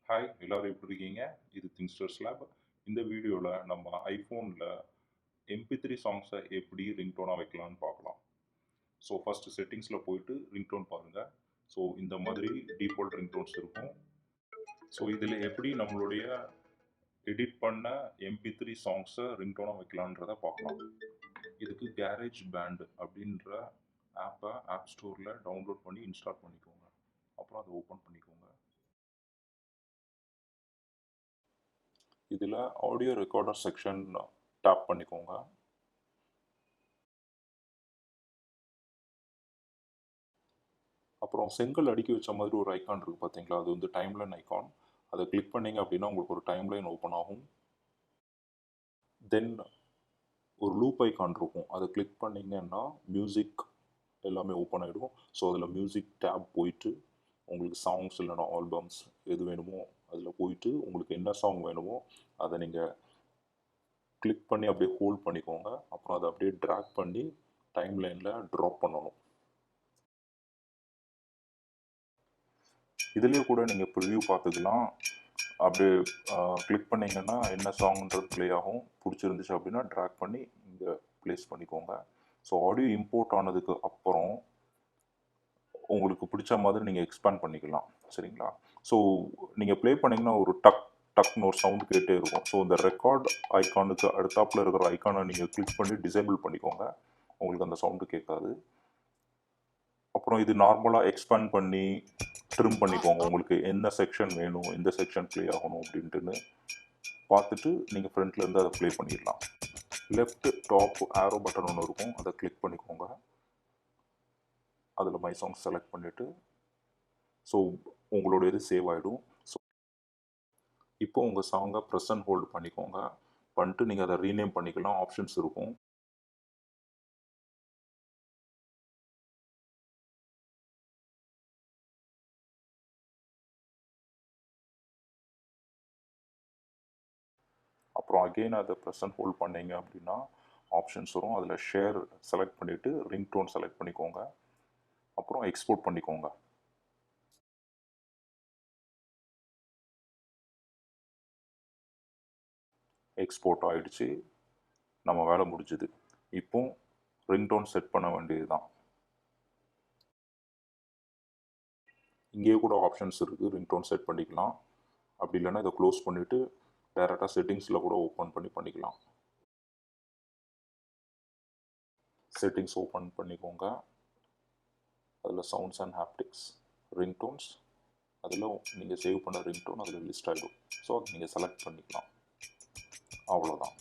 Hi எல்லாரும் எப்படி இருக்கீங்க? இது திங்ஸ்டர்ஸ் லேப். இந்த வீடியோவில் நம்ம ஐஃபோனில் mp3 சாங்ஸை எப்படி ரிங்டோனாக வைக்கலாம்னு பார்க்கலாம். ஸோ ஃபஸ்ட்டு செட்டிங்ஸில் போயிட்டு ரிங்டோன் பாருங்கள். ஸோ இந்த மாதிரி டிஃபால்ட் ரிங்டோன்ஸ் இருக்கும். ஸோ இதில் எப்படி நம்மளுடைய எடிட் பண்ண mp3 சாங்ஸை ரிங்டோனாக வைக்கலான்றதை பார்க்கலாம். இதுக்கு கேரேஜ் பேண்ட் அப்படின்ற ஆப்பை ஆப் ஸ்டோரில் டவுன்லோட் பண்ணி இன்ஸ்டால் பண்ணிக்கோங்க. அப்புறம் அதை ஓப்பன் பண்ணிக்கோங்க. இதில் ஆடியோ ரெக்கார்டர் செக்ஷன் டேப் பண்ணிக்கோங்க. அப்புறம் செங்கல் அடுக்கி வச்ச மாதிரி ஒரு ஐக்கான் இருக்குது பார்த்தீங்களா, அது வந்து டைம்லைன் ஐக்கான். அதை கிளிக் பண்ணிங்க அப்படின்னா உங்களுக்கு ஒரு டைம்லைன் ஓப்பன் ஆகும். தென் ஒரு லூப் ஐக்கான் இருக்கும், அதை கிளிக் பண்ணிங்கன்னா மியூசிக் எல்லாமே ஓப்பன் ஆகிடும். ஸோ அதில் மியூசிக் டேப் போயிட்டு உங்களுக்கு சாங்ஸ் இல்லைனா ஆல்பம்ஸ் எது வேணுமோ அதில் போயிட்டு உங்களுக்கு என்ன சாங் வேணுமோ அதை நீங்கள் கிளிக் பண்ணி அப்படியே ஹோல்ட் பண்ணிக்கோங்க. அப்புறம் அதை அப்படியே ட்ராக் பண்ணி டைம்லைனில் ட்ராப் பண்ணணும். இதுலேயே கூட நீங்கள் ப்ரிவ்யூ பார்த்துக்கலாம். அப்படியே கிளிக் பண்ணிங்கன்னா என்ன சாங்ன்றது ப்ளே ஆகும். பிடிச்சிருந்துச்சு அப்படின்னா ட்ராக் பண்ணி இங்கே ப்ளேஸ் பண்ணிக்கோங்க. ஸோ ஆடியோ இம்போர்ட் ஆனதுக்கு அப்புறம் உங்களுக்கு பிடிச்ச மாதிரி நீங்கள் எக்ஸ்பேண்ட் பண்ணிக்கலாம். சரிங்களா? ஸோ நீங்கள் ப்ளே பண்ணிங்கன்னா ஒரு டக்னு ஒரு சவுண்டு கேட்டே இருக்கும். ஸோ இந்த ரெக்கார்ட் ஐக்கானுக்கு அடுத்தாப்பில் இருக்கிற ஐக்கானை நீங்கள் கிளிக் பண்ணி டிசேபிள் பண்ணிக்கோங்க. உங்களுக்கு அந்த சவுண்டு கேட்காது. அப்புறம் இது நார்மலாக எக்ஸ்பேண்ட் பண்ணி ட்ரிம் பண்ணிக்கோங்க. உங்களுக்கு என்ன செக்ஷன் வேணும், எந்த செக்ஷன் ப்ளே ஆகணும் அப்படின்ட்டுன்னு பார்த்துட்டு நீங்கள் ஃப்ரண்ட்லேருந்து அதை ப்ளே பண்ணிடலாம். லெஃப்ட் டாப் ஆரோ பட்டன் ஒன்று இருக்கும், அதை கிளிக் பண்ணிக்கோங்க. அதில் மை சாங் செலக்ட் பண்ணிவிட்டு ஸோ உங்களோட இது சேவ் ஆகிடும். ஸோ இப்போ உங்கள் சாங்கை ப்ரெஸ் அண்ட் ஹோல்டு பண்ணிக்கோங்க. பண்ணிட்டு நீங்கள் அதை ரீநேம் பண்ணிக்கலாம். ஆப்ஷன்ஸ் இருக்கும். அப்புறம் அகெயின் அதை ப்ரெஸ் அண்ட் ஹோல்ட் பண்ணிங்க அப்படின்னா ஆப்ஷன்ஸ் வரும். அதில் ஷேர் செலக்ட் பண்ணிவிட்டு ரிங்டோன் செலக்ட் பண்ணிக்கோங்க. அப்புறம் எக்ஸ்போர்ட் பண்ணிக்கோங்க. எக்ஸ்போர்ட் ஆகிடுச்சு. நம்ம வேலை முடிஞ்சுது. இப்போ ரிங்டோன் செட் பண்ண வேண்டியது தான். இங்கேயே கூட ஆப்ஷன்ஸ் இருக்குது, ரிங்டோன் செட் பண்ணிக்கலாம். அப்படி இல்லைன்னா இதை க்ளோஸ் பண்ணிவிட்டு டைரெக்டாக செட்டிங்ஸில் கூட ஓப்பன் பண்ணிக்கலாம். செட்டிங்ஸ் ஓப்பன் பண்ணிக்கோங்க. அதில் சவுண்ட்ஸ் அண்ட் ஹாப்டிக்ஸ், ரிங்டோன்ஸ், அதில் நீங்கள் சேவ் பண்ண ரிங்டோன் அதில் லிஸ்ட் ஆகிடும். ஸோ நீங்கள் செலக்ட் பண்ணிக்கலாம். அவ்வளோதான்.